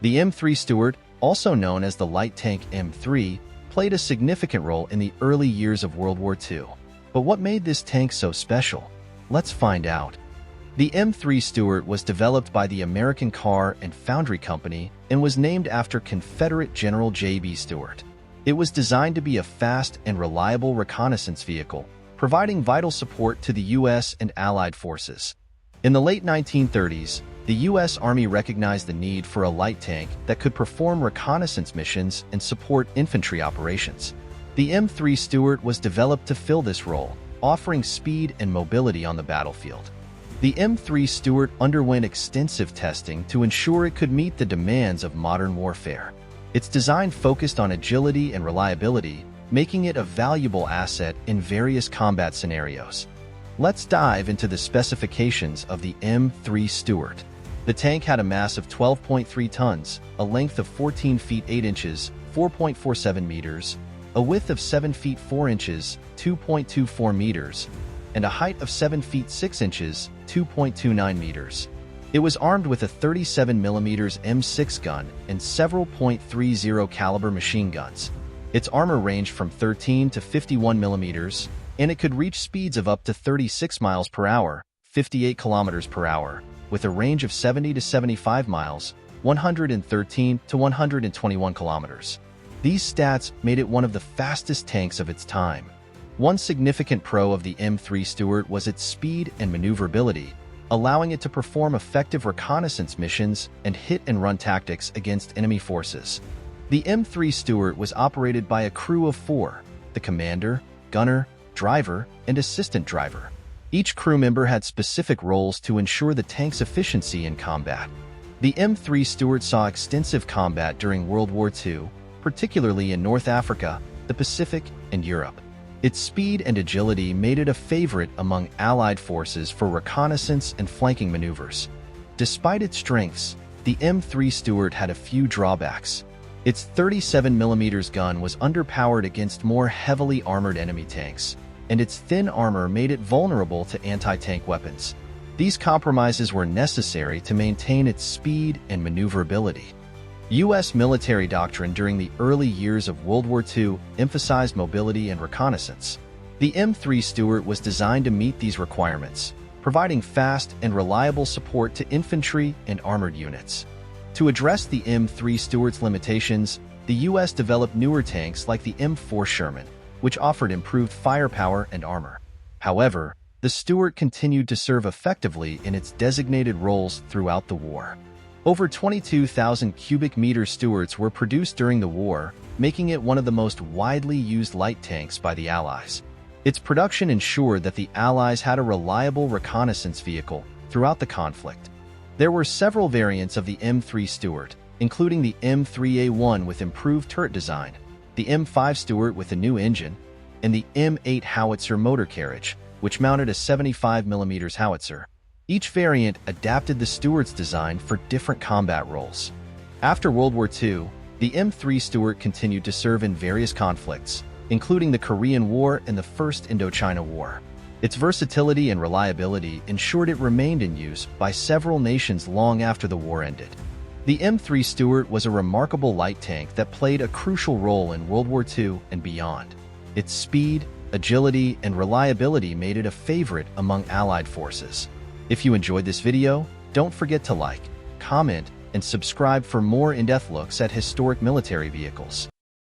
The M3 Stuart, also known as the light tank M3, played a significant role in the early years of World War II. But what made this tank so special? Let's find out. The M3 Stuart was developed by the American Car and Foundry Company and was named after Confederate General J.B. Stuart. It was designed to be a fast and reliable reconnaissance vehicle, providing vital support to the U.S. and Allied forces. In the late 1930s, the U.S. Army recognized the need for a light tank that could perform reconnaissance missions and support infantry operations. The M3 Stuart was developed to fill this role, offering speed and mobility on the battlefield. The M3 Stuart underwent extensive testing to ensure it could meet the demands of modern warfare. Its design focused on agility and reliability, making it a valuable asset in various combat scenarios. Let's dive into the specifications of the M3 Stuart. The tank had a mass of 12.3 tons, a length of 14 feet 8 inches, 4.47 meters, a width of 7 feet 4 inches, 2.24 meters, and a height of 7 feet 6 inches, 2.29 meters. It was armed with a 37mm M6 gun and several .30 caliber machine guns. Its armor ranged from 13 to 51 millimeters, and it could reach speeds of up to 36 miles per hour, 58 kilometers per hour, with a range of 70 to 75 miles, 113 to 121 kilometers. These stats made it one of the fastest tanks of its time. One significant pro of the M3 Stuart was its speed and maneuverability, allowing it to perform effective reconnaissance missions and hit-and-run tactics against enemy forces. The M3 Stuart was operated by a crew of 4, the commander, gunner, driver, and assistant driver. Each crew member had specific roles to ensure the tank's efficiency in combat. The M3 Stuart saw extensive combat during World War II, particularly in North Africa, the Pacific, and Europe. Its speed and agility made it a favorite among Allied forces for reconnaissance and flanking maneuvers. Despite its strengths, the M3 Stuart had a few drawbacks. Its 37mm gun was underpowered against more heavily armored enemy tanks, and its thin armor made it vulnerable to anti-tank weapons. These compromises were necessary to maintain its speed and maneuverability. U.S. military doctrine during the early years of World War II emphasized mobility and reconnaissance. The M3 Stuart was designed to meet these requirements, providing fast and reliable support to infantry and armored units. To address the M3 Stuart's limitations, the U.S. developed newer tanks like the M4 Sherman, which offered improved firepower and armor. However, the Stuart continued to serve effectively in its designated roles throughout the war. Over 22,000 cubic meter Stuarts were produced during the war, making it one of the most widely used light tanks by the Allies. Its production ensured that the Allies had a reliable reconnaissance vehicle throughout the conflict. There were several variants of the M3 Stuart, including the M3A1 with improved turret design, the M5 Stuart with a new engine, and the M8 howitzer motor carriage, which mounted a 75mm howitzer. Each variant adapted the Stuart's design for different combat roles. After World War II, the M3 Stuart continued to serve in various conflicts, including the Korean War and the First Indochina War. Its versatility and reliability ensured it remained in use by several nations long after the war ended. The M3 Stuart was a remarkable light tank that played a crucial role in World War II and beyond. Its speed, agility, and reliability made it a favorite among Allied forces. If you enjoyed this video, don't forget to like, comment, and subscribe for more in-depth looks at historic military vehicles.